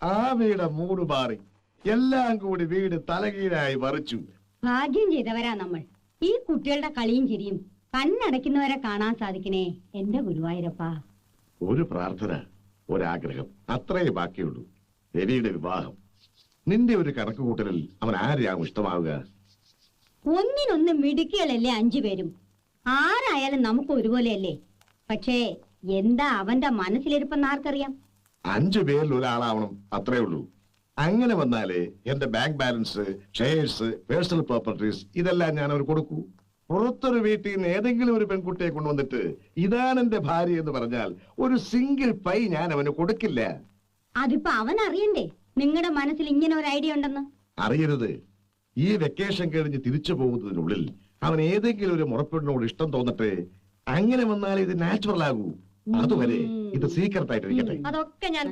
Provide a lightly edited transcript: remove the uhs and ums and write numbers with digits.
ആ വീട് മൂട് മാറി എല്ലാം കൂടി വീട് തലകീഴായി മറിച്ചു. ഭാഗ്യം ചെയ്തവരാ നമ്മൾ. ഈ കുട്ടികളുടെ കളിയും ചിരിയും കണ്ണടയ്ക്കുന്നവരെ കാണാൻ സാധിക്കണേ എന്റെ ഗുരുവായൂരപ്പ. ഒരു പ്രാർത്ഥന, ഒരാഗ്രഹം, അത്രേ ബാക്കിയുള്ളൂ. രവിയുടെ വിവാഹം. നിന്റെ ഒരു കണക്കുകൂട്ടലിൽ അവൻ ആരെയാവും ഇഷ്ടമാവുക? ഒന്നിനൊന്ന് മിടുക്കികളല്ലേ 5 പേരും. ആരായാലും നമുക്ക് ഒരുപോലെയല്ലേ. പക്ഷേ എന്താ അവന്റെ മനസ്സിലിരിപ്പെന്ന് ആർക്കറിയാം? 5 പേരിൽ ഒരാളാവണം, അത്രേ ഉള്ളൂ. അങ്ങനെ വന്നാലേ എന്റെ bank balance, shares, personal properties ഇതെല്ലാം ഞാൻ അവർ കൊടുക്കൂ. പുറത്തൊരു വീട്ടിൽ നിന്ന് ഏതെങ്കിലും ഒരു പെൺകുട്ടിയെ കൊണ്ടുവന്നിട്ട് ഇതാണ് എന്റെ ഭാര്യ എന്ന് പറഞ്ഞാൽ ഒരു സിംഗിൾ പൈ ഞാൻ അവന് കൊടുക്കില്ല. അതിപ്പോ അവൻ അറിയണ്ടേ നിങ്ങളുടെ മനസ്സിൽ ഇങ്ങനെ ഒരു ഐഡിയ ഉണ്ടെന്ന്? അറിയരുത്. ഈ വെക്കേഷൻ കഴിഞ്ഞ് തിരിച്ചു പോകുന്നതിനുള്ളിൽ അവൻ ഏതെങ്കിലും ഒരു മുറപ്പെടിനോട് ഇഷ്ടം തോന്നട്ടെ. അങ്ങനെ വന്നാൽ ഇത് നാച്ചുറൽ ആകൂ. അതുവരെ ഇത് സീക്രട്ട് ആയിട്ടിരിക്കട്ടെ. അതൊക്കെ ഞാൻ